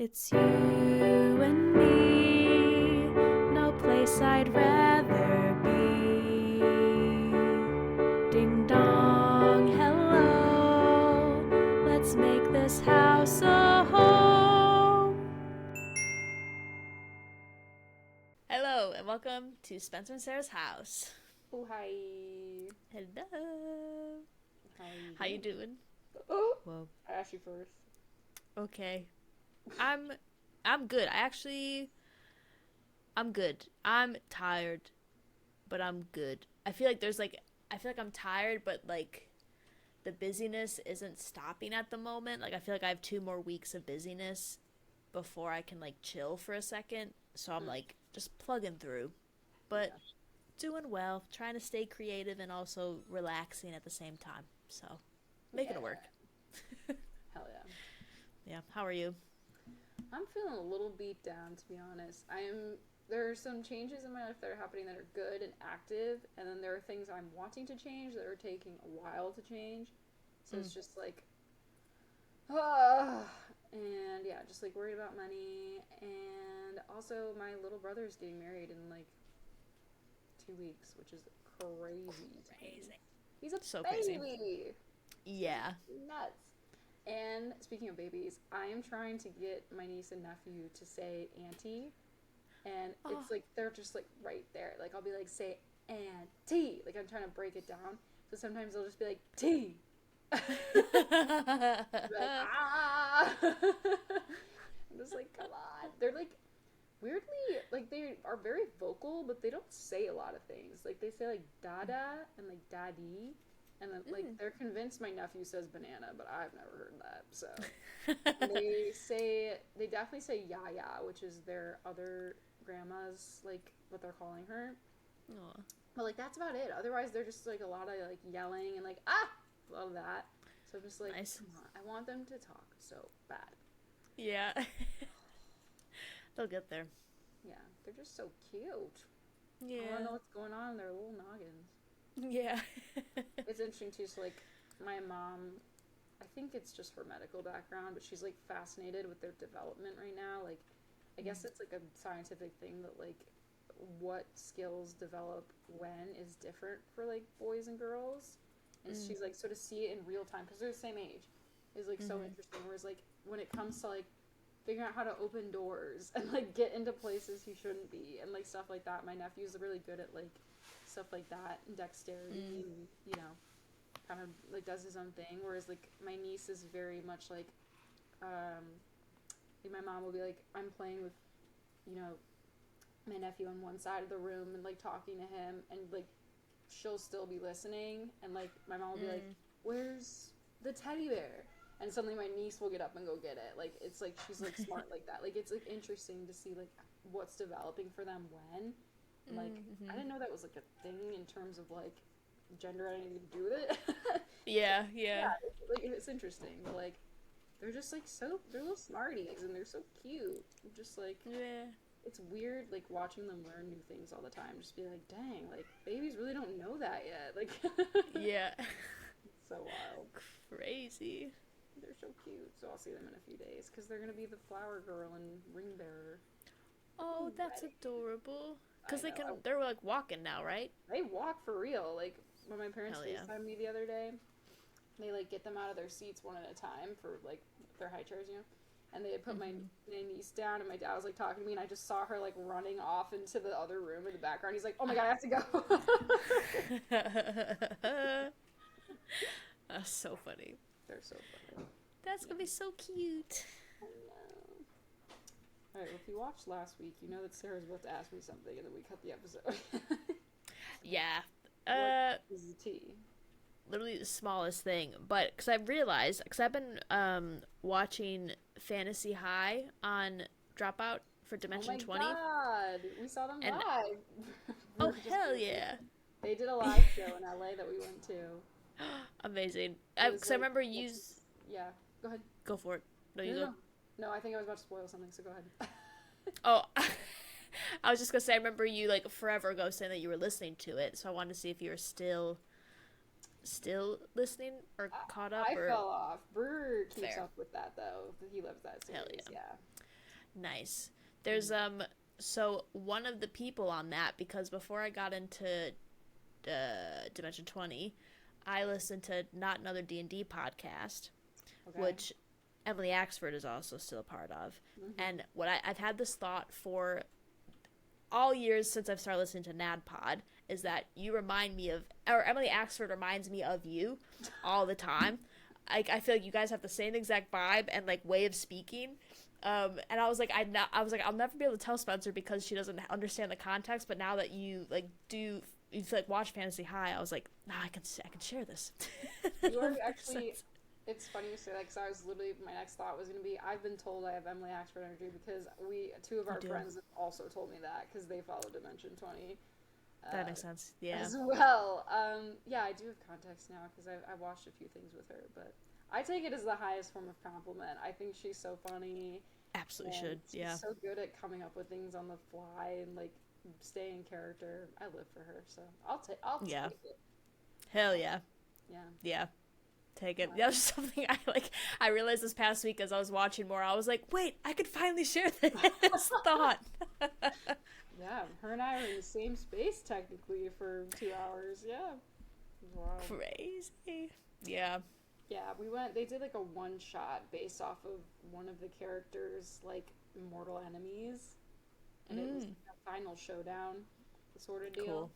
It's you and me, no place I'd rather be. Ding dong, hello, let's make this house a home. Hello, and welcome to Spencer and Sarah's house. Oh, hi. Hello. How You you doing? doing? Oh, Whoa. I asked you first. Okay. I'm good. I'm good. I'm tired, but I'm good. I feel like I'm tired, but like the busyness isn't stopping at the moment. Like I feel like I have 2 more weeks of busyness before I can like chill for a second. So I'm Mm, like just plugging through, but yeah. doing well, trying to stay creative and also relaxing at the same time. So making it Yeah. work. Hell yeah. Yeah. How are you? I'm feeling a little beat down, to be honest. There are some changes in my life that are happening that are good and active, and then there are things I'm wanting to change that are taking a while to change. So Mm. it's just like, ah, and yeah, just like worried about money. And also, my little brother is getting married in like 2 weeks, which is crazy to me. Crazy. He's a So crazy. baby. Yeah. Nuts. And speaking of babies, I am trying to get my niece and nephew to say auntie. And Oh. it's like they're just like right there. Like I'll be like, say auntie. Like I'm trying to break it down. So sometimes they'll just be like, tea. Like, ah. I'm just like, come on. They're like weirdly like they are very vocal, but they don't say a lot of things. Like they say like dada and like daddy, and then like Mm. they're convinced my nephew says banana, but I've never heard that. So and they definitely say yaya, which is their other grandma's like what they're calling her. Aw. But like that's about it. Otherwise, they're just like a lot of like yelling and like ah, a lot of that. So I'm just like, Nice. come on, I want them to talk so bad. Yeah. They'll get there. Yeah, they're just so cute. I want to Yeah. know what's going on in their little noggins. Yeah. It's interesting too. So like my mom, I think it's just her medical background, but she's like fascinated with their development right now. Like I guess it's like a scientific thing that like what skills develop when is different for like boys and girls. And Mm. she's like so to see it in real time because they're the same age is like so Mm-hmm. interesting. Whereas like when it comes to like figuring out how to open doors and like get into places he shouldn't be and like stuff like that. My nephew's really good at like stuff like that and Mm. dexterity and kind of like does his own thing. Whereas like my niece is very much um, like my mom will be like I'm playing with you know my nephew on one side of the room and like talking to him and like she'll still be listening and like my mom will be like Mm. where's the teddy bear and suddenly my niece will get up and go get it. Like it's like she's like smart like that. Like it's like interesting to see like what's developing for them when and like I Mm-hmm. didn't know that was like a thing in terms of like gender had anything to do with it. So, Yeah. Yeah. yeah, like it's interesting but like they're just like so they're little smarties and they're so cute. Just like Yeah. it's weird like watching them learn new things all the time. Just be like, dang, like babies really don't know that yet. Like Yeah. it's so wild. Crazy. They're so cute. So I'll see them in a few days because they're gonna be the flower girl and ring bearer at the Oh, that's wedding. adorable. I Cause know. they're like walking now, right? They walk for real. Like when my parents Hell yeah. FaceTimed me the other day, they like get them out of their seats one at a time for like their high chairs. And they had put Mm-hmm. my niece down, and my dad was like talking to me, and I just saw her like running off into the other room in the background. He's like, "Oh my god, I have to go." That's so funny. They're so funny. That's Yeah, gonna be so cute. I know. All right, well, if you watched last week, you know that Sarah's about to ask me something, and then we cut the episode. Yeah. What Uh, is the tea? Literally the smallest thing, but because I realized, because I've been watching Fantasy High on Dropout for Oh Dimension my 20, god, we saw them and live. We oh were just hell joking. yeah. They did a live show in LA that we went to. Amazing. It was Because I like, remember yeah. Go ahead. go for it. No, No, you no, go. no. No, I think I was about to spoil something, so go ahead. Oh, I was just gonna say I remember you like forever ago saying that you were listening to it, so I wanted to see if you were still listening or caught up I or fell off. Brewer keeps fair. up with that though. He loves that Hell series. yeah. Yeah. Nice. Mm. There's so one of the people on that, because before I got into Dimension 20, I listened to Not Another D&D podcast, Okay. which Emily Axford is also still a part of. Mm-hmm. And I've had this thought for all years since I've started listening to NADPod is that you remind me of, or Emily Axford reminds me of you all the time. I feel like you guys have the same exact vibe and like way of speaking. And I was like, I was like, I'll never be able to tell Spencer because she doesn't understand the context. But now that you like you like watch Fantasy High, I was like, nah, I can share this. You It'll are make actually. sense. It's funny you say that because I was literally my next thought was gonna be I've been told I have Emily Axford energy because two of You our do. friends also told me that because they follow Dimension 20 That uh, makes sense. Yeah. as well. Yeah, I do have context now because I watched a few things with her, but I take it as the highest form of compliment. I think she's so funny Absolutely and should. she's Yeah. so good at coming up with things on the fly and like stay in character. I live for her, so I'll Yeah. take it. Hell yeah. Yeah. Yeah. Take it. That was something I like. I realized this past week as I was watching more. I was like, wait, I could finally share this thought. Yeah, her and I were in the same space technically for 2 hours. Yeah, it was wild. Crazy. Yeah. Yeah, we went. They did like a one shot based off of one of the characters' like mortal enemies, and it was Mm. like a final showdown, sort of deal. Cool.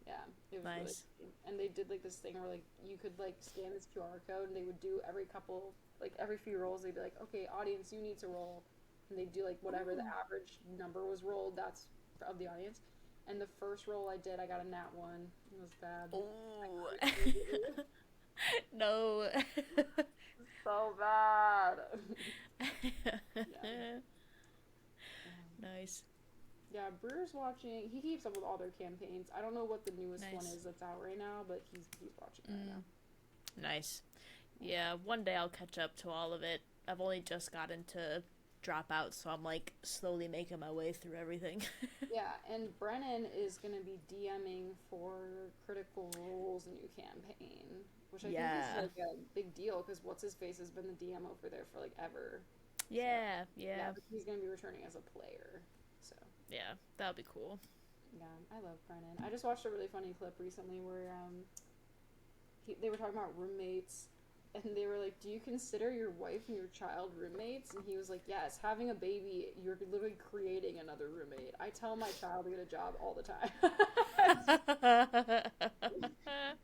Yeah, it was really Nice. cool. And they did like this thing where like you could like scan this QR code, and they would do every couple like every few rolls. They'd be like, okay, audience, you need to roll, and they'd do like whatever the Ooh. average number was rolled. That's of the audience. And the first roll I did, I got a nat one. It was bad. I Ooh. couldn't use it. No. So bad. Yeah. Um, Nice. yeah, Brewer's watching. He keeps up with all their campaigns. I don't know what the newest one Nice. is that's out right now, but he's watching it right Mm. now. Nice. Yeah, one day I'll catch up to all of it. I've only just gotten to Dropout, so I'm like slowly making my way through everything. Yeah, and Brennan is going to be DMing for Critical Role's new campaign, which I think is Yeah. like a big deal because what's his face has been the DM over there for like ever. So Yeah, yeah, yeah. but he's going to be returning as a player. So Yeah, that would be cool. yeah, I love Brennan. I just watched a really funny clip recently where they were talking about roommates. And they were like, "Do you consider your wife and your child roommates?" And he was like, "Yes, having a baby, you're literally creating another roommate. I tell my child to get a job all the time."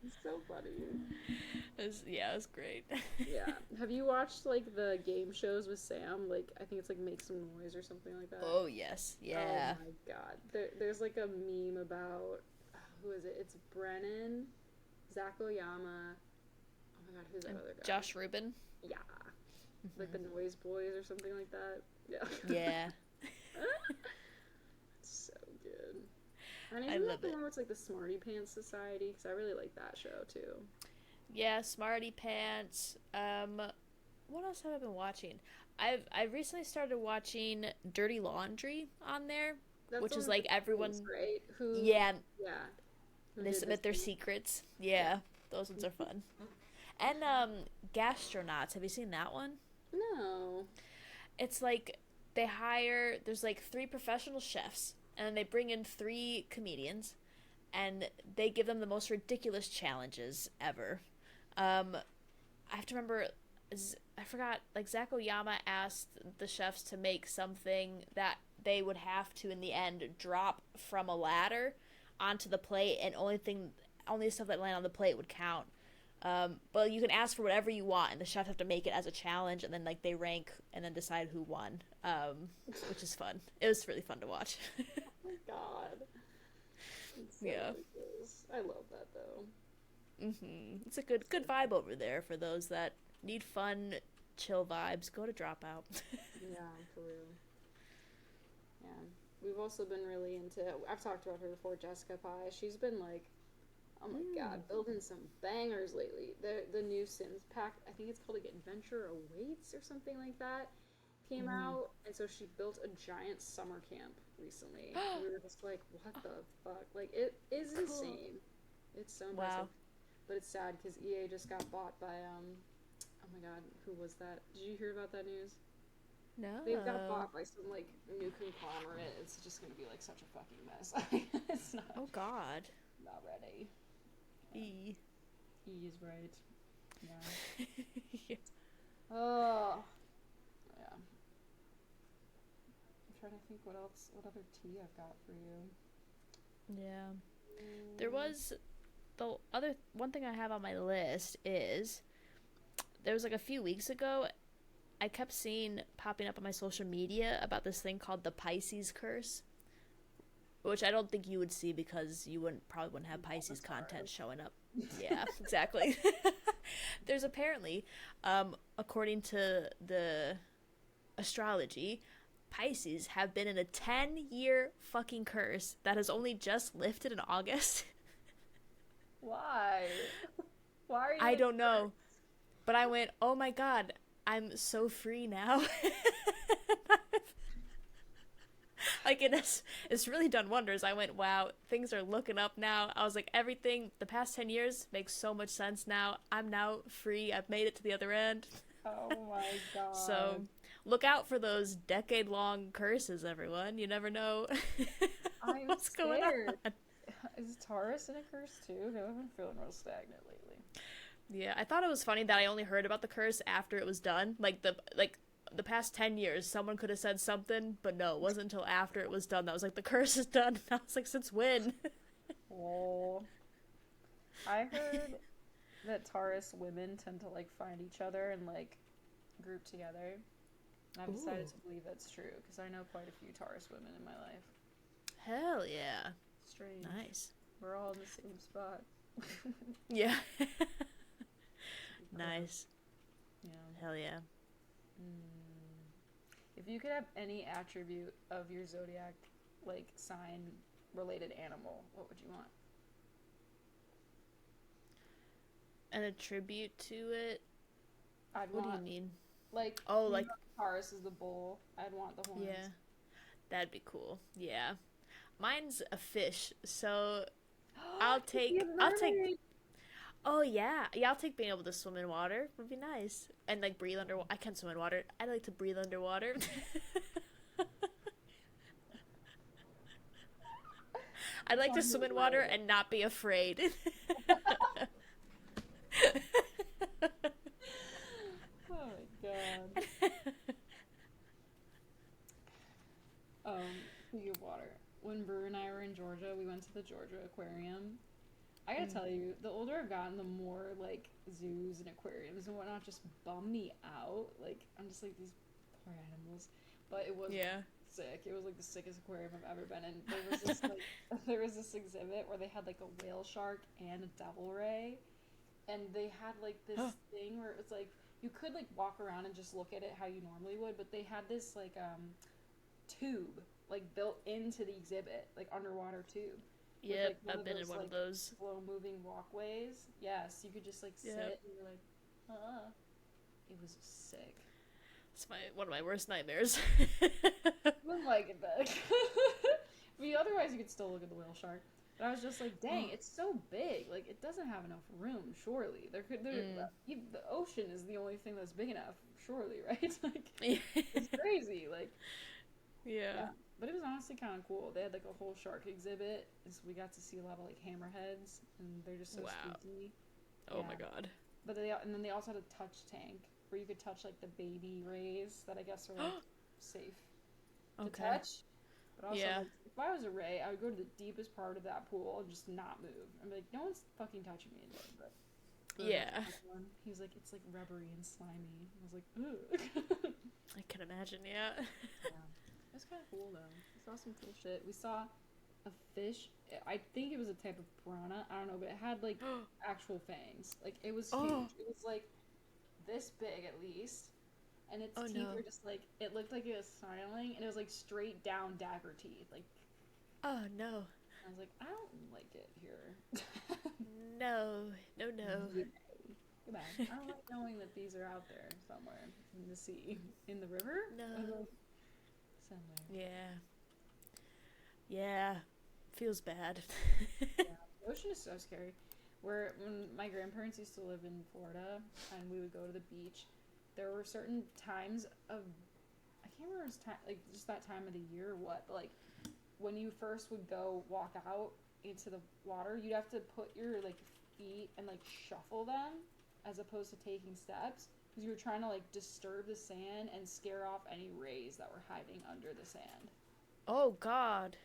It's so funny. Yeah, it was great. Yeah. Have you watched like the game shows with Sam? Like I think it's like Make Some Noise or something like that. Oh, yes. Oh Yeah. my god. There's like a meme about who is it? It's Brennan, Zach Oyama. Oh my god, who's that And other guy? Josh Rubin. Yeah. Like the Hmm. Noise Boys or something like that. Yeah. Yeah. So good. And I isn't that love the it. one where it's like the Smarty Pants Society? Because I really like that show too. Yeah, Smarty Pants. What else have I been watching? I've recently started watching Dirty Laundry on there, That's which the one is with the like twins, everyone. right? Who, Yeah, yeah, who they did this submit their thing? secrets. Yeah. Yeah, those ones are fun. And Gastronauts. Have you seen that one? No. It's like they hire. There's like three professional chefs, and they bring in three comedians, and they give them the most ridiculous challenges ever. I have to remember. I forgot. Like Zach Oyama asked the chefs to make something that they would have to, in the end, drop from a ladder onto the plate, and only stuff that landed on the plate would count. But you can ask for whatever you want, and the chefs have to make it as a challenge, and then like they rank and then decide who won. Which is fun. It was really fun to watch. Oh my god. It's so Yeah. ridiculous. I love that though. It's a good vibe over there for those that need fun, chill vibes. Go to Dropout. Yeah, for real. Yeah. We've also been really into. I've talked about her before, Jessica Pye. She's been like, oh my Mm. god, building some bangers lately. The new Sims pack, I think it's called like Adventure Awaits or something like that, came Mm. out, and so she built a giant summer camp recently. And we were just like, what the fuck? Like it is Cool. insane. It's so impressive, Wow. but it's sad because EA just got bought by oh my god, who was that? Did you hear about that news? They got No. bought by some like new conglomerate. It's just gonna be like such a fucking mess. It's not Oh God. not ready. Yeah. E. He is right. Yeah. Yeah. Oh, yeah. I'm trying to think what else, what other tea I've got for you. Yeah. There Mm, was the other one thing I have on my list is there was like a few weeks ago I kept seeing popping up on my social media about this thing called the Pisces curse, which I don't think you would see because you wouldn't have not the Pisces content Taurus. showing up. Yeah, exactly. There's apparently, according to the astrology, Pisces have been in a 10-year fucking curse that has only just lifted in August. Why? Why are you I in don't curse? know, but I went, "Oh my god, I'm so free now." Like it's really done wonders. I went, "Wow, things are looking up now." I was like, "Everything the past 10 years makes so much sense now. I'm now free. I've made it to the other end." Oh my So, god. look out for those decade-long curses, everyone. You never know I'm what's going scared. on. Is Taurus in a curse too? 'Cause I've been feeling real stagnant lately. Yeah, I thought it was funny that I only heard about the curse after it was done. The past 10 years, someone could have said something, but no, it wasn't until after it was done that was like, the curse is done. And I was like, since when? Oh, I heard that Taurus women tend to like find each other and like group together. And I've decided Ooh, to believe that's true because I know quite a few Taurus women in my life. hell yeah. Strange. Nice. We're all in the same spot. Yeah. Curve. Nice. Yeah. Hell yeah. Mm. If you could have any attribute of your zodiac, like sign related animal, what would you want? And a tribute to it? I'd What do you want mean? like Oh, you know like, Taurus is the bull. I'd want the yeah. horns. That'd be cool. Yeah. Mine's a fish, so You could be a I'll take mermaid. oh yeah. Yeah, I'll take being able to swim in water. Would be nice. And like breathe underwater. I can't swim in water. I like to breathe underwater. I'd It's like to on the swim in water way. and not be afraid. Oh my god. Speaking of water, when Brew and I were in Georgia, we went to the Georgia Aquarium. I gotta Mm. tell you, the older I've gotten, the more like zoos and aquariums and whatnot just bum me out. Like I'm just like these poor animals, but it was Yeah. sick. It was like the sickest aquarium I've ever been in. There was this like there was this exhibit where they had like a whale shark and a devil ray, and they had like this thing where it was like you could like walk around and just look at it how you normally would, but they had this like tube like built into the exhibit, like underwater tube with Yep, like one I've of been in those one of like those. slow moving walkways. Yes, you could just like Yep. sit and you're like, it was sick. It's my one of my worst nightmares. Wouldn't like it back. I mean, otherwise you could still look at the whale shark. But I was just like, dang, it's so big. Like it doesn't have enough room. Surely Mm. the ocean is the only thing that's big enough. Surely, right? Like Yeah. it's crazy. Like Yeah. yeah, but it was honestly kind of cool. They had like a whole shark exhibit, and so we got to see a lot of like hammerheads, and they're just so Wow. spooky. Oh my Yeah, god. but they and then they also had a touch tank where you could touch like the baby rays that I guess are like safe to Okay. touch. But also Yeah. like if I was a ray, I would go to the deepest part of that pool and just not move. I'd be like, no one's fucking touching me in there. But Yeah. one, he was like, it's like rubbery and slimy. I was like, ugh. I can imagine, yeah. Yeah. It was kind of cool though. We saw some cool shit. We saw a fish. I think it was a type of piranha. I don't know, but it had like actual fangs. Like it was Oh. huge. It was like this big at least. And its Oh teeth no. were just like it looked like it was smiling and it was like straight down dagger teeth. Like Oh no. I was like, I don't like it here. No. No no. Yay. Goodbye. I don't like knowing that these are out there somewhere in the sea. In the river? Or No. like somewhere. Yeah. Yeah. Feels bad. Yeah, the ocean is so scary. Where when my grandparents used to live in Florida and we would go to the beach, there were certain times of I I can't remember his time, like just that time of the year or what, but like when you first would go walk out into the water, you'd have to put your like feet and like shuffle them as opposed to taking steps because you were trying to like disturb the sand and scare off any rays that were hiding under the sand. Oh God.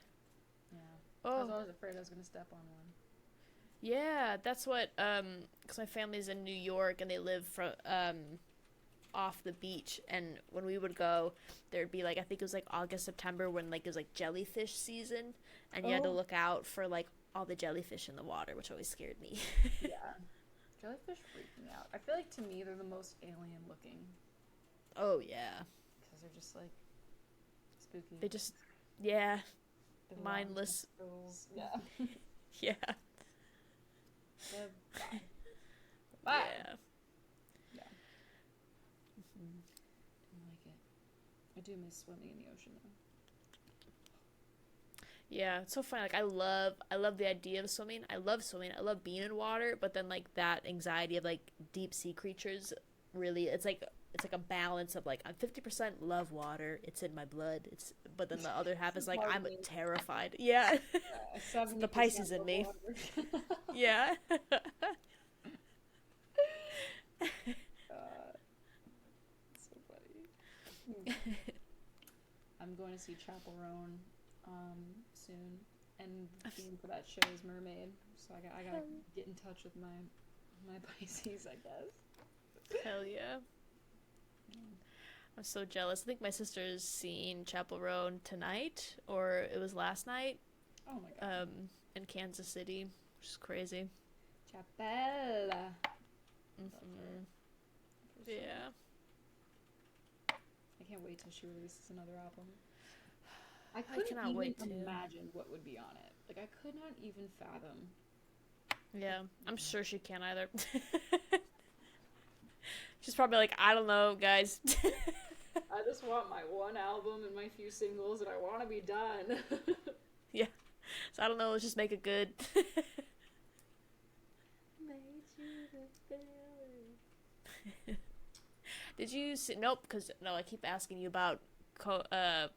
Yeah. I was Oh. always afraid I was gonna step on one. Yeah, that's what cuz my family's in New York and they live from off the beach, and when we would go there'd be like, I think it was like August, September, when like it was like jellyfish season, and you had to Oh. look out for like all the jellyfish in the water, which always scared me. Yeah. Jellyfish freak me out. I feel like to me they're the most alien looking Oh yeah. because they're just like spooky. They just, yeah, They have long mindless. tentacles. Yeah. Yeah. Yeah, bye. Bye. Yeah. Yeah. Mhm. I like it. I do miss swimming in the ocean though. Yeah, it's so funny. Like I love the idea of swimming. I love swimming. I love being in water, but then like that anxiety of like deep sea creatures, really, it's like a balance of like, I'm 50% love water. It's in my blood. It's But then the other half is like, Part of I'm me. terrified. Yeah. Yeah, It's the 70% Pisces in of me. water. Yeah. It's so funny. I'm going to see Chaperone soon, and the theme for that show is mermaid. So I gotta get in touch with my Pisces, I guess. Hell yeah. I'm so jealous. I think my sister's seeing Chapel Roan tonight, or it was last night, Oh my god. in Kansas City, which is crazy. Chapelle. Love her. Hmm. For sure. Yeah. I can't wait till she releases another album. I I couldn't cannot even wait to. imagine what would be on it. Like I could not even fathom. Yeah, I'm sure she can't either. She's probably like, I don't know, guys. I just want my one album and my few singles, and I want to be done. Yeah. So I don't know, let's just make it good. Made you the feeling. Did you see? Nope, because no, I keep asking you about Conan.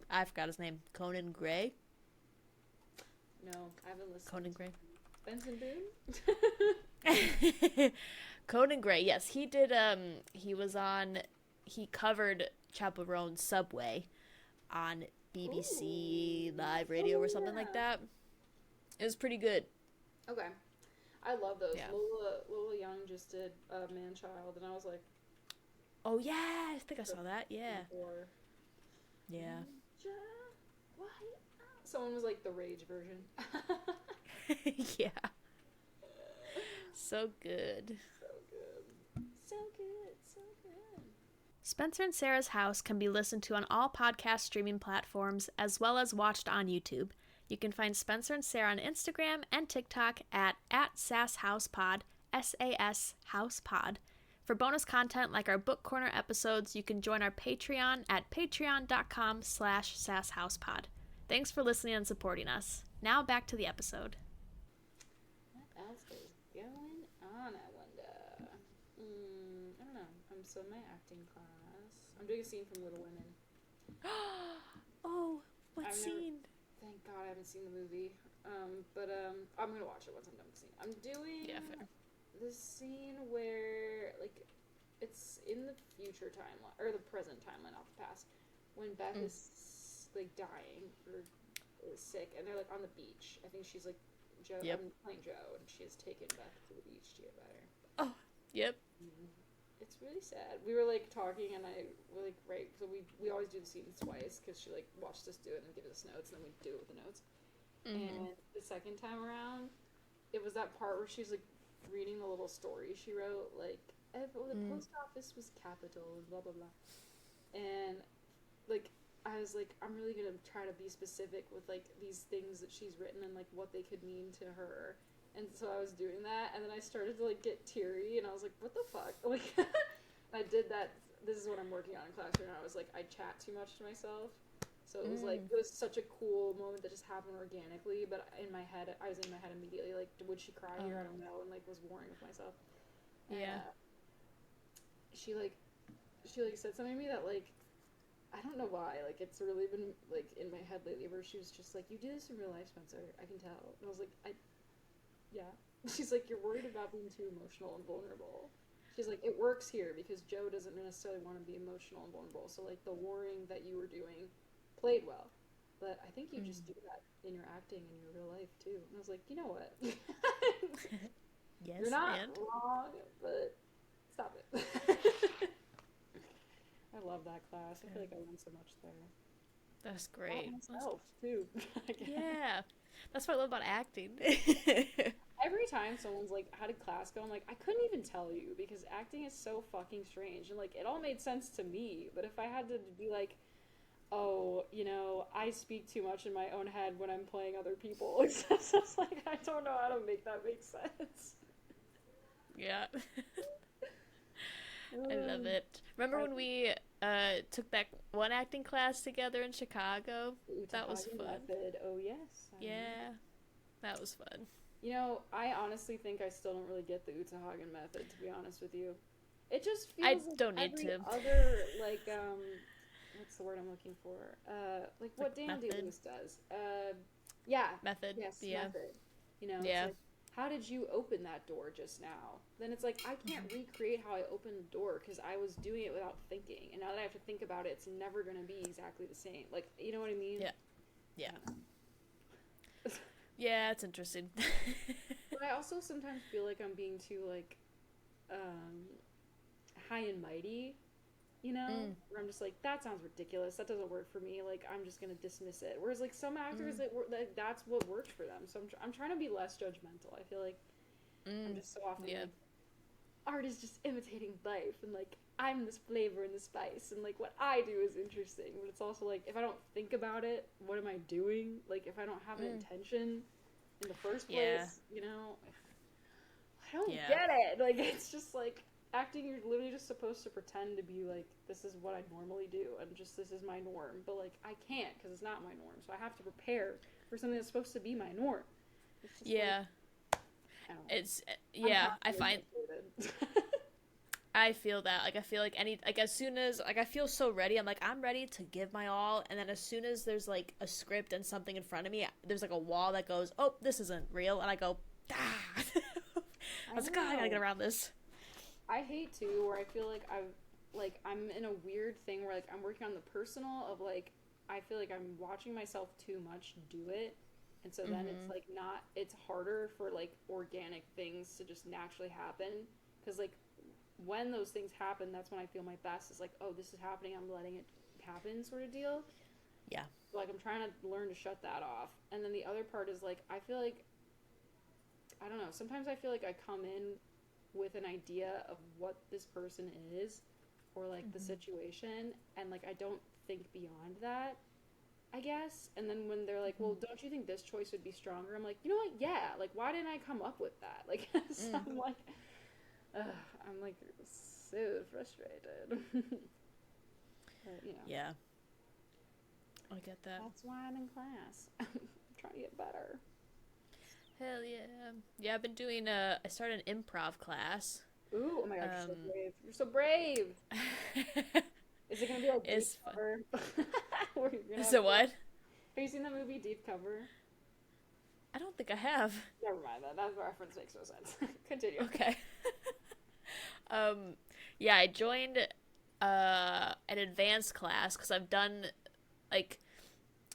I forgot his name. Conan Gray. No, I haven't listened. Conan Gray. Benson Boone? Conan Gray. Yes, he did. He was on. He covered Chapel Roan Subway on BBC Ooh. Live Radio or something Yeah. like that. It was pretty good. Okay. I love those. Yeah. Lola Young just did Man Child, and I was like, Oh yeah, I think I saw that. Yeah. before. Yeah. Why? Someone was like the Rage version. Yeah. So good. So good. So good. So good. Spencer and Sarah's House can be listened to on all podcast streaming platforms as well as watched on YouTube. You can find Spencer and Sarah on Instagram and TikTok at @SassHousePod, SAS Housepod. For bonus content like our Book Corner episodes, you can join our Patreon at patreon.com/SassHousepod. Thanks for listening and supporting us. Now back to the episode. What else is going on, I wonder? I don't know. So in my acting class, I'm doing a scene from Little Women. Oh, what I've never- scene? Thank God I haven't seen the movie. But I'm gonna watch it once I'm done with the scene. I'm doing Yeah, fair. this scene where like it's in the future timeline or the present timeline, not the past, when Beth is like dying or sick, and they're like on the beach. I think she's like Joe. Yep. I'm playing Joe, and she has taken Beth to the beach to get better. Oh, yep. It's really sad. We were like talking, and I were like, right, so we always do the scene twice because she like watched us do it and then gives us notes, and then we do it with the notes. And the second time around, it was that part where she's like reading the little story she wrote, like, the post office was capital, and blah blah blah. And like I was like, I'm really gonna try to be specific with like these things that she's written and like what they could mean to her. And so I was doing that, and then I started to like get teary, and I was like, what the fuck? Like, I did that. This is what I'm working on in class right now. I was like, I chat too much to myself. So it was like, it was such a cool moment that just happened organically, but in my head, I was in my head immediately, like, would she cry here? I don't know, and like was warring with myself. And, Yeah. she like, she like said something to me that like I don't know why, like it's really been like in my head lately where she was just like, you do this in real life, Spencer, I can tell. And I was like, I yeah. She's like, you're worried about being too emotional and vulnerable. She's like, it works here because Joe doesn't necessarily want to be emotional and vulnerable. So like the warring that you were doing played well. But I think you Mm. just do that in your acting in your real life too. And I was like, you know what? You're Yes, not and wrong, but stop it. I love that class. I feel like I learned so much there. that's About great. myself too. Yeah, that's what I love about acting. Every time someone's like, "How did class go?" I'm like, I couldn't even tell you because acting is so fucking strange and like it all made sense to me. But if I had to be like, "Oh, I speak too much in my own head when I'm playing other people," it's just like I don't know how to make that make sense. Yeah, I love Um, it. Remember I when we took that one acting class together in Chicago? the That was Utahage fun. method. Oh yes, I remember. Yeah, that was fun. I honestly think I still don't really get the Utahagen method, to be honest with you. It just I feels like don't need every to. other, like, what's the word I'm looking for? Like Like what Daniel method, Day-Lewis does. Yeah, method. yes, Yeah, method. It's yeah. like, how did you open that door just now? Then it's like, I can't recreate how I opened the door because I was doing it without thinking. And now that I have to think about it, it's never going to be exactly the same. Like, you know what I mean? Yeah, I yeah, don't know. yeah. It's interesting. But I also sometimes feel like I'm being too, like, um, high and mighty, Mm, where I'm just like, that sounds ridiculous. That doesn't work for me. Like, I'm just gonna dismiss it. Whereas, like, some actors mm, like that's what works for them. So I'm trying to be less judgmental. I feel like I'm mm. just so often Yeah, like, art is just imitating life, and like, I'm this flavor and the spice, and like, what I do is interesting. But it's also like, if I don't think about it, what am I doing? Like, if I don't have an mm. intention in the first Yeah, place, I don't yeah. get it. Like it's just like acting. You're literally just supposed to pretend to be like this is what I normally do, and just this is my norm. But like I can't because it's not my norm. So I have to prepare for something that's supposed to be my norm. It's just like Yeah, I don't know. it's I'm yeah. I constantly find frustrated. I feel that like I feel like any like as soon as like I feel so ready, I'm like I'm ready to give my all, and then as soon as there's like a script and something in front of me, there's like a wall that goes, oh, this isn't real, and I go, ah. I I was like, oh, I gotta get know. around this. I hate too where I feel like I'm in a weird thing where like I'm working on the personal of like I feel like I'm watching myself too much do it. And so then it's Mm-hmm. like not it's harder for like organic things to just naturally happen cuz like when those things happen that's when I feel my best is like oh this is happening I'm letting it happen sort of deal. Yeah. So, like I'm trying to learn to shut that off. And then the other part is like I feel like I don't know, sometimes I feel like I come in with an idea of what this person is or like the Mm-hmm. situation and like I don't think beyond that, I guess. And then when they're like, "Well, don't you think this choice would be stronger?" I'm like, "You know what? Yeah. Like why didn't I come up with that?" Like so Mm. ugh, I'm like so frustrated. But Yeah, I get that. that's why I'm in class. I'm trying to get better. Hell yeah. Yeah, I've been doing I started an improv class. Ooh, oh my god, you're so Um brave. You're so brave. Is it gonna be like deep it's fun. cover? Where you're gonna have So what? have you seen the movie Deep Cover? I don't think I have. Never mind that. That reference makes no sense. Continue. Okay. Um yeah, I joined an advanced class cuz like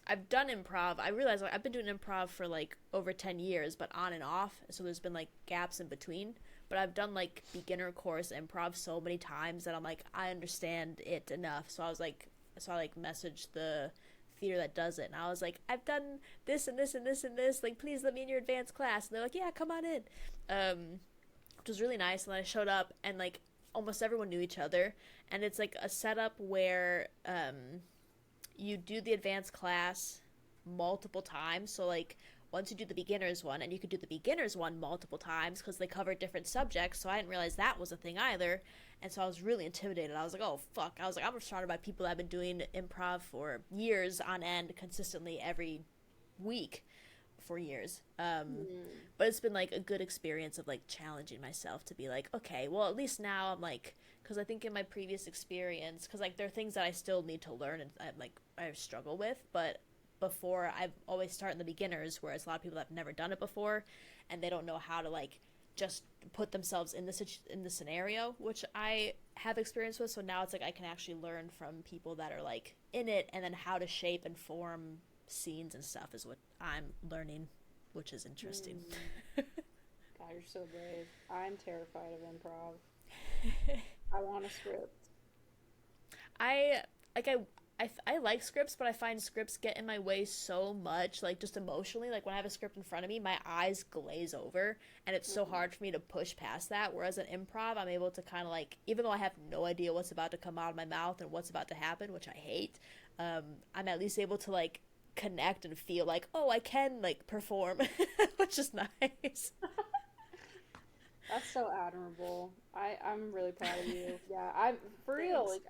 I've done improv. I realize like, I've been doing improv for like over 10 years, but on and off. So there's been like gaps in between. But I've done like beginner course improv so many times that I'm like, I understand it enough. So I like messaged the theater that does it. And I was like, I've done this and this and this and this. Like, please let me in your advanced class. And they're like, yeah, come on in. Which was really nice. And then I showed up and like almost everyone knew each other. And it's like a setup where you do the advanced class multiple times. So like once you do the beginners one, and you could do the beginners one multiple times because they cover different subjects. So I didn't realize that was a thing either. And so I was really intimidated. I was like, oh fuck. I was like, I'm surrounded by people that have been doing improv for years on end, consistently every week for years. Hmm. But it's been like a good experience of like challenging myself to be like, okay, well at least now I'm like, because I think in my previous experience, because like there are things that I still need to learn and I struggle with, but before I've always start in the beginners, whereas a lot of people have never done it before, and they don't know how to like just put themselves in the scenario, which I have experience with. So now it's like I can actually learn from people that are like in it, and then how to shape and form scenes and stuff is what I'm learning, which is interesting. Mm. God, you're so brave. I'm terrified of improv. I want a script. I like I like scripts, but I find scripts get in my way so much, like just emotionally. Like when I have a script in front of me, my eyes glaze over, and it's so Mm-hmm. hard for me to push past that. Whereas an improv, I'm able to kind of like, even though I have no idea what's about to come out of my mouth and what's about to happen, which I hate, I'm at least able to like connect and feel like, oh, I can like perform, which is nice. That's so admirable. I'm really proud of you. Yeah, I'm for real. Thanks. Like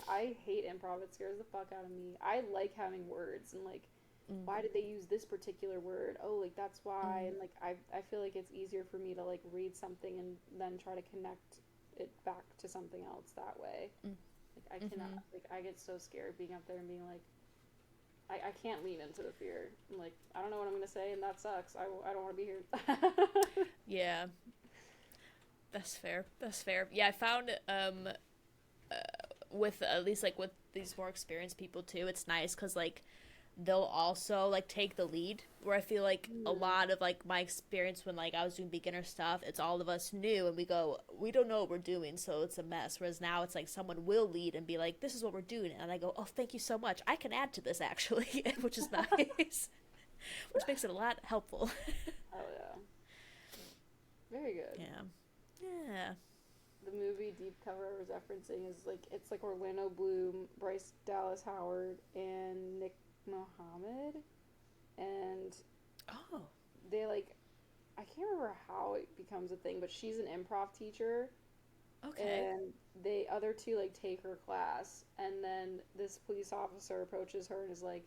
I hate improv. It scares the fuck out of me. I like having words and like Mm, why did they use this particular word? Oh, like that's why. mm, And like I feel like it's easier for me to like read something and then try to connect it back to something else that way. mm, Like I cannot mm-hmm. like I get so scared being up there and being like I can't lean into the fear. I'm like I don't know what I'm gonna say and that sucks. I don't want to be here. Yeah, that's fair. That's fair. Yeah, I found with at least like with these more experienced people too, it's nice because like they'll also like take the lead, where I feel like a Mm. lot of like my experience when like I was doing beginner stuff, it's all of us new and we go, we don't know what we're doing, so it's a mess. Whereas now it's like someone will lead and be like, this is what we're doing, and I go, oh, thank you so much, I can add to this actually, which is nice. Which makes it a lot helpful. Oh yeah, very good. Yeah. Yeah. The movie Deep Cover I was referencing is like it's like Orlando Bloom, Bryce Dallas Howard, and Nick Mohammed, and Oh, they like I can't remember how it becomes a thing, but she's an improv teacher, okay. and they other two like take her class, and then this police officer approaches her and is like,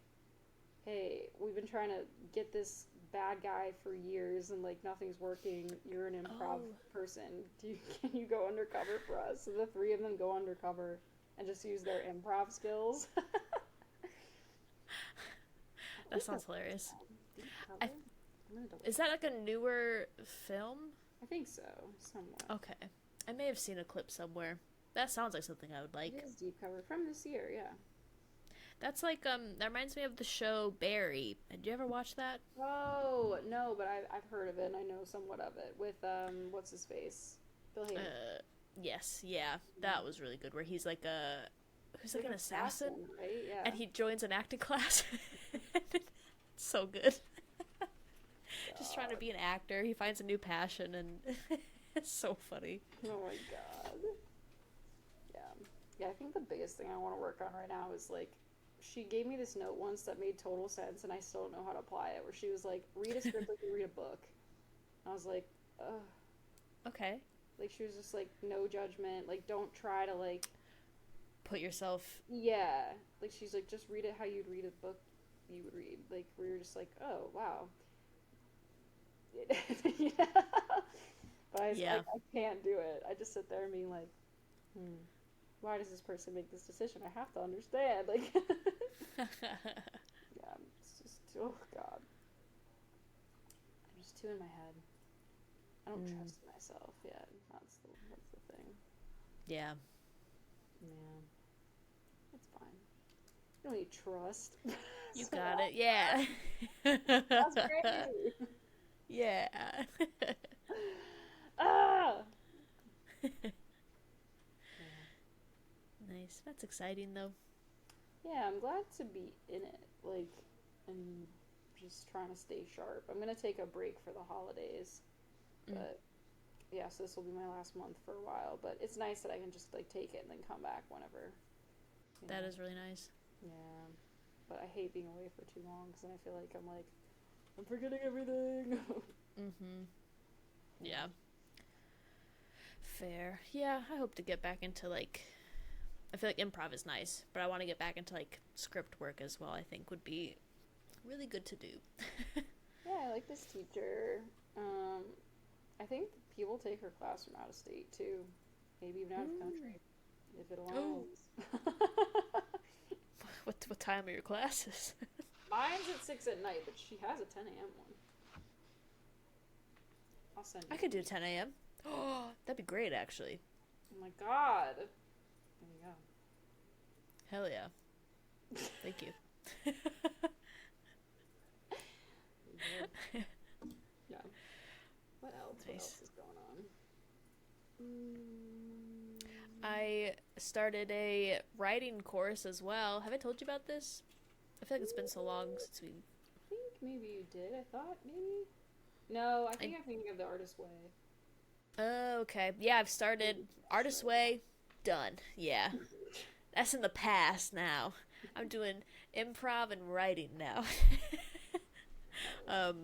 hey, we've been trying to get this bad guy for years and like nothing's working. You're an improv Oh, person. Do you can you go undercover for us? So the three of them go undercover and just use their improv skills. I that think sounds that's what it's hilarious. called. Deep I cover? I'm gonna double Is check. that like a newer film? I think so, somewhat. Okay. I may have seen a clip somewhere. That sounds like something I would It like. is deep cover from this year, yeah. That's like that reminds me of the show Barry. Did you ever watch that? Oh no, but I've heard of it and I know somewhat of it with what's his face, Bill Hader. Uh yes, yeah. Mhm. That was really good, where he's like a who's He's like like an an assassin, assassin, right? Yeah. and he joins an acting class. So good. Just trying to God. be an actor. He finds a new passion, and it's so funny. Oh my god. Yeah. Yeah, I think the biggest thing I want to work on right now is like she gave me this note once that made total sense and I still don't know how to apply it where she was like read a script like you read a book. And I was like, ugh. Okay. Like she was just like no judgment, like don't try to like Put yourself. yeah. Like she's like just read it how you'd read a book you would read. Like we were just like, oh wow. Yeah. But Yeah. I can't do it. I just sit there and being like, hmm, why does this person make this decision? I have to understand. Like, yeah, it's just, oh God. I'm just too in my head. I don't Mm, trust myself yet. That's the thing. yeah. Yeah, it's fine. You don't need trust. You So got it. Yeah. that's crazy. Yeah. Ah! Yeah. Nice. That's exciting though. Yeah, I'm glad to be in it. Like, and just trying to stay sharp. I'm gonna take a break for the holidays, Mm, but yeah, so this will be my last month for a while. But it's nice that I can just like take it and then come back whenever, you that know. is really nice. Yeah, but I hate being away for too long because then I feel like I'm forgetting everything. Mm-hmm. Yeah. Yeah. Fair. Yeah, I hope to get back into like I feel like improv is nice, but I want to get back into like script work as well. I think would be really good to do. Yeah, I like this teacher. Um, I think people take her class from out of state too, maybe even out of Mm. country. if it Oh, aligns. what time are your classes? Mine's at 6 at night, but she has a 10 a.m. one. I'll send I you could the do link. 10 a.m. Oh, that'd be great, actually. Oh my god. There you Hell yeah. go. Thank you. Very good. Yeah. What else? What Nice. else is going on? Mm, I started a writing course as well. Have I told you about this? I feel like it's been so long since we. I think maybe you did. I thought maybe. No, I I think I'm thinking of the artist way. Oh, okay. Yeah, I've started Artist Way. Done. Yeah. That's in the past now. I'm doing improv and writing now. Oh. um,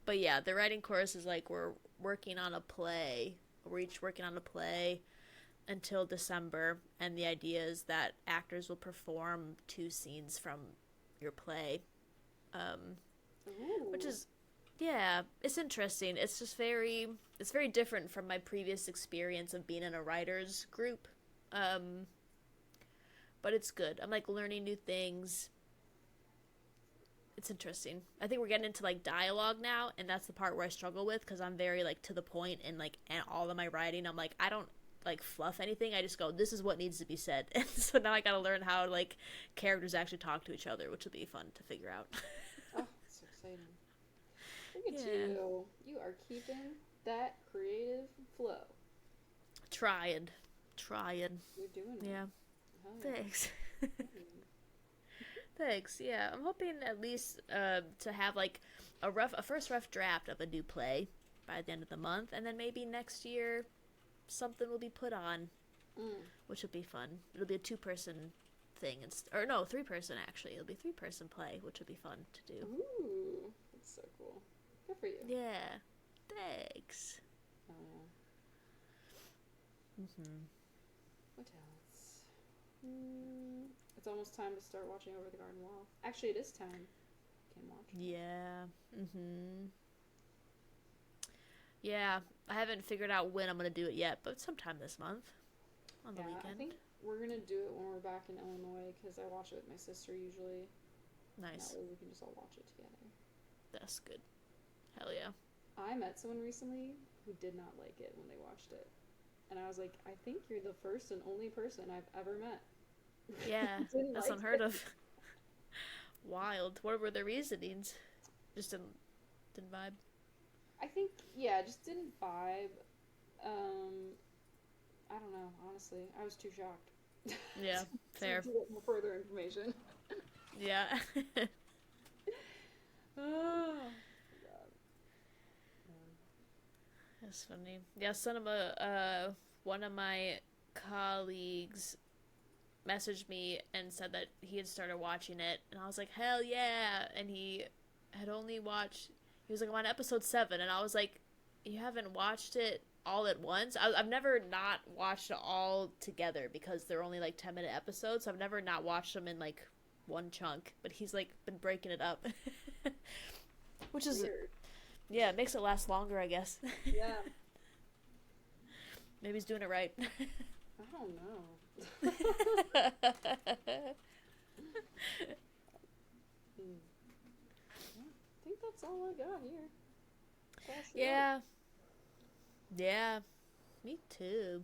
but yeah, the writing course is like we're working on a play. We're each working on a play until December, and the idea is that actors will perform two scenes from your play, um, which Ooh. is yeah, it's interesting. It's very different from my previous experience of being in a writers group. Um, but it's good. I'm like learning new things. It's interesting. I think we're getting into like dialogue now, and that's the part where I struggle with because I'm very like to the point and like and all of my writing. I'm like I don't like fluff anything. I just go this is what needs to be said, and so now I got to learn how like characters actually talk to each other, which will be fun to figure out. Oh, so exciting. Look at Yeah, you. You are keeping that creative flow. trying, trying. You're doing it. Yeah, Hell thanks. yeah. Thanks. Yeah, I'm hoping at least to have like a first rough draft of a new play by the end of the month, and then maybe next year something will be put on, Mm. which will be fun. It'll be a two-person thing, or no, three-person actually. It'll be a three-person play, which will be fun to do. Ooh. That's so cool. Good for you. Yeah. Thanks. Oh, Mhm. what else? It's almost time to start watching Over the Garden Wall. Actually, it is time. Can watch. Yeah. Mhm. Yeah. I haven't figured out when I'm gonna do it yet, but sometime this month on the Yeah, I weekend. think we're gonna do it when we're back in Illinois because I watch it with my sister usually. And that Nice. way we can just all watch it together. That's good. Hell yeah. I met someone recently who did not like it when they watched it. And I was like, I think you're the first and only person I've ever met Yeah, who didn't that's like unheard it. of. Wild. What were the reasonings? Just didn't vibe. I think, yeah, it just didn't vibe. I don't know, honestly. I was too shocked Yeah, to fair. get more further information. Yeah. Oh, God. That's funny. Yeah, one of my colleagues messaged me and said that he had started watching it, and I was like, hell yeah! And he had only watched. He was like, I'm on episode 7, and I was like, you haven't watched it all at once. I've never not watched it all together because they're only like 10-minute episodes. So I've never not watched them in like one chunk. But he's like been breaking it up, which is Weird. yeah, it makes it last longer, I guess. Yeah, Maybe he's doing it right. I don't know. Hmm. Yeah, I think that's all I got here. That's all I wrote. Yeah, yeah, me too.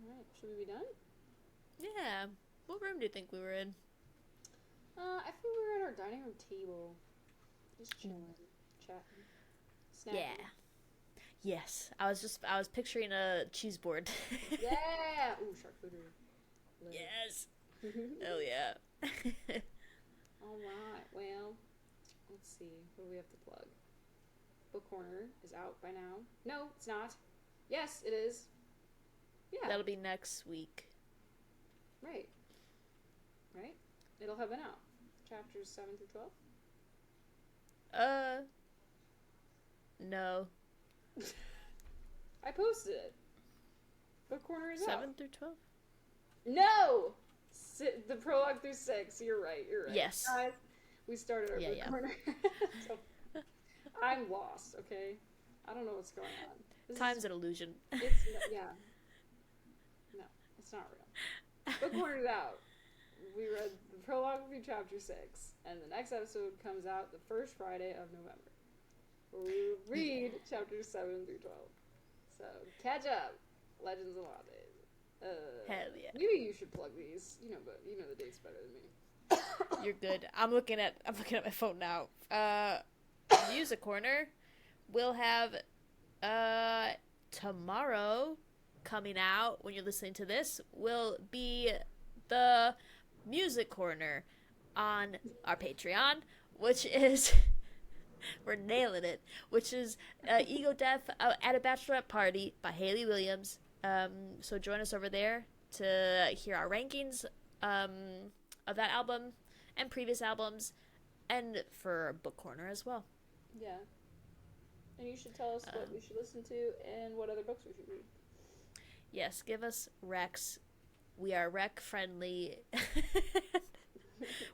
Alright, should we be done? Yeah. What room do you think we were in? I think we were at our dining room table. Just chilling, chatting, Yeah. snacking. Yes. I was picturing a cheese board. Yeah! Ooh, charcuterie. Love Yes. it. Hell yeah. Alright, well, let's see. What do we have to plug? Book Corner is out by now. No, it's not. Yes, it is. Yeah, That'll be next week. right. Right? It'll have been out. Chapters 7 through 12. Uh, no. I posted it. Book Corner is out. 7 through 12? No! The prologue through 6. You're right. You're right. Yes. Guys, we started our Yeah, book yeah. corner. So, I'm lost, okay? I don't know what's going on. Time's an illusion. It's, yeah. No, it's It's not real. Book corner's out. We read the prologue through chapter 6, and the next episode comes out the first Friday of November, where we read chapters 7 through 12. So catch up, Legends of Wild Days. Hell yeah. Maybe you should plug these. But you know the dates better than me. You're good. I'm looking at my phone now. Music Corner will have tomorrow coming out when you're listening to this will be the Music Corner on our Patreon, which is we're nailing it, which is Ego Death at a Bachelorette Party by Haley Williams. So join us over there to hear our rankings of that album and previous albums, and for Book Corner as well. Yeah. And you should tell us what we should listen to and what other books we should read. Yes, give us recs. We are rec friendly.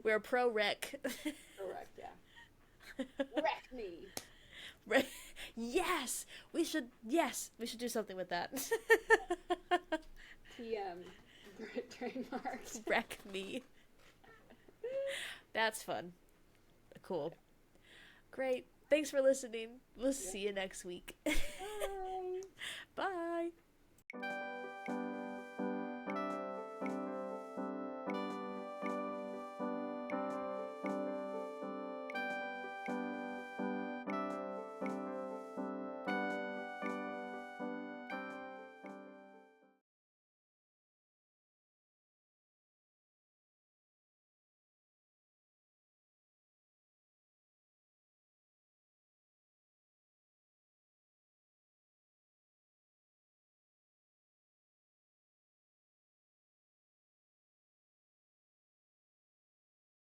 We're pro rec. Correct, yeah. Wreck me. Yes, we should do something with that. TM. Trademark. Wreck me. That's fun. Cool. Great. Thanks for listening. We'll see you next week. Bye. Bye.